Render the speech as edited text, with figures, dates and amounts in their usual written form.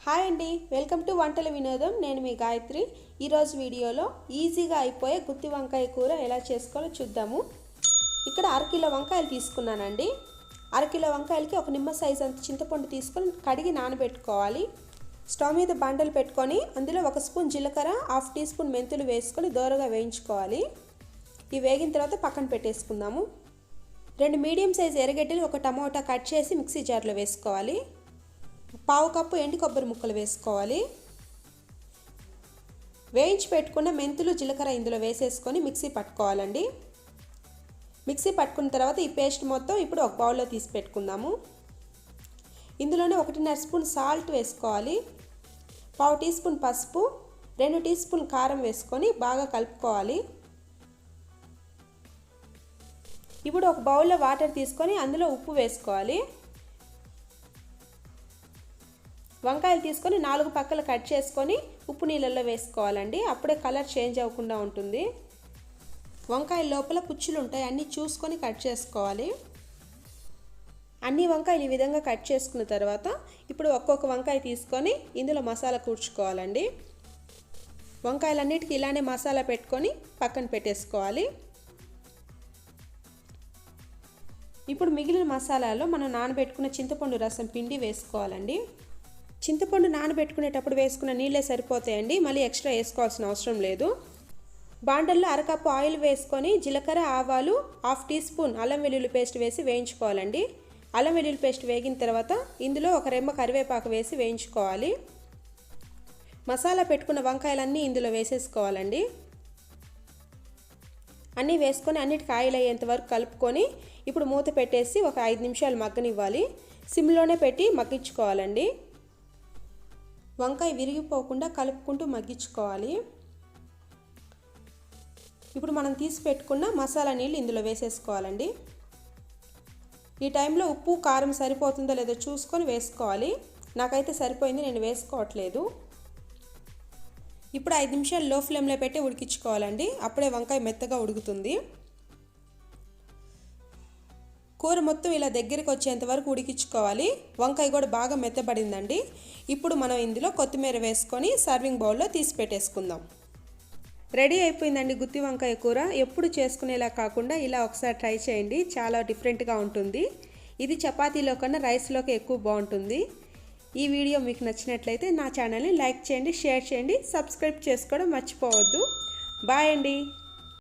Hi అండి, welcome to వంటల వినోదం. నేను మీ గాయత్రి. ఈరోజు వీడియోలో ఈజీగా అయిపోయే గుత్తి వంకాయ కూర ఎలా చేసుకోవాలో చూద్దాము. ఇక్కడ అరకిలో వంకాయలు తీసుకున్నానండి. అరకిలో వంకాయలకి ఒక నిమ్మ సైజ్ అంత చింతపండు తీసుకొని కడిగి నానబెట్టుకోవాలి. స్టవ్ మీద బండలు పెట్టుకొని అందులో 1 స్పూన్ జీలకర్ర, 1/2 టీ స్పూన్ మెంతులు వేసుకొని దోరగా వేయించుకోవాలి. ఇవి వేగిన తర్వాత పక్కన పెట్టేసుకుందాము. 2 మీడియం సైజ్ ఎర్రగడ్డలు, 1 టమోటా కట్ చేసి మిక్సీ జార్లో వేసుకోవాలి. 1/2 కప్పు ఎండు కొబ్బరి ముక్కలు వేసుకోవాలి. వేయించి పెట్టుకున్న మెంతులు, జీలకర్ర ఇందులో వేసేసుకొని మిక్సీ పట్టుకోవాలండి. మిక్సీ పట్టుకున్న తర్వాత ఈ పేస్ట్ మొత్తం ఇప్పుడు ఒక బౌల్లో తీసి పెట్టుకుందాము. ఇందులోనే 1.5 స్పూన్ సాల్ట్ వేసుకోవాలి. 1/2 టీ స్పూన్ పసుపు, 2 టీ స్పూన్ కారం వేసుకొని బాగా కలుపుకోవాలి. ఇప్పుడు ఒక బౌల్లో వాటర్ తీసుకొని అందులో ఉప్పు వేసుకోవాలి. వంకాయలు తీసుకొని 4 పక్కలు కట్ చేసుకొని ఉప్పు నీళ్ళల్లో వేసుకోవాలండి. అప్పుడే కలర్ చేంజ్ అవ్వకుండా ఉంటుంది. వంకాయ లోపల పుచ్చులు ఉంటాయి, అన్నీ చూసుకొని కట్ చేసుకోవాలి. అన్ని వంకాయలు ఈ విధంగా కట్ చేసుకున్న తర్వాత ఇప్పుడు ఒక్కొక్క వంకాయ తీసుకొని ఇందులో మసాలా కూర్చుకోవాలండి. వంకాయలన్నిటికీ ఇలానే మసాలా పెట్టుకొని పక్కన పెట్టేసుకోవాలి. ఇప్పుడు మిగిలిన మసాలాలో మనం నానబెట్టుకున్న చింతపండు రసం పిండి వేసుకోవాలండి. చింతపండు నానబెట్టుకునేటప్పుడు వేసుకున్న నీళ్ళే సరిపోతాయండి, మళ్ళీ ఎక్స్ట్రా వేసుకోవాల్సిన అవసరం లేదు. బాండల్లో 1 కప్పు ఆయిల్ వేసుకొని జీలకర్ర, ఆవాలు, 1/2 టీ స్పూన్ అల్లం వెల్లుల్లి పేస్ట్ వేసి వేయించుకోవాలండి. అల్లం వెల్లుల్లి పేస్ట్ వేగిన తర్వాత ఇందులో 1 రెమ్మ కరివేపాకు వేసి వేయించుకోవాలి. మసాలా పెట్టుకున్న వంకాయలన్నీ ఇందులో వేసేసుకోవాలండి. అన్నీ వేసుకొని అన్నిటికీ ఆయిల్ అయ్యేంత వరకు కలుపుకొని ఇప్పుడు మూత పెట్టేసి ఒక 5 నిమిషాలు మగ్గనివ్వాలి. సిమ్లోనే పెట్టి మగ్గించుకోవాలండి. వంకాయ విరిగిపోకుండా కలుపుకుంటూ మగ్గించుకోవాలి. ఇప్పుడు మనం తీసి పెట్టుకున్న మసాలా నీళ్ళు ఇందులో వేసేసుకోవాలండి. ఈ టైంలో ఉప్పు, కారం సరిపోతుందో లేదో చూసుకొని వేసుకోవాలి. నాకైతే సరిపోయింది, నేను వేసుకోవట్లేదు. ఇప్పుడు 5 నిమిషాలు లో ఫ్లేమ్లో పెట్టి ఉడికించుకోవాలండి. అప్పుడే వంకాయ మెత్తగా ఉడుకుతుంది. కూర మొత్తం ఇలా దగ్గరికి వచ్చేంత వరకు ఉడికించుకోవాలి. వంకాయ కూడా బాగా మెత్తబడిందండి. ఇప్పుడు మనం ఇందులో కొత్తిమీర వేసుకొని సర్వింగ్ బౌల్లో తీసి పెట్టేసుకుందాం. రెడీ అయిపోయిందండి గుత్తి వంకాయ కూర. ఎప్పుడు చేసుకునేలా కాకుండా ఇలా ఒకసారి ట్రై చేయండి, చాలా డిఫరెంట్గా ఉంటుంది. ఇది చపాతీలో కన్నా రైస్లోకి ఎక్కువ బాగుంటుంది. ఈ వీడియో మీకు నచ్చినట్లయితే నా ఛానల్ని లైక్ చేయండి, షేర్ చేయండి, సబ్స్క్రైబ్ చేసుకోవడం మర్చిపోవద్దు. బాయ్ అండి.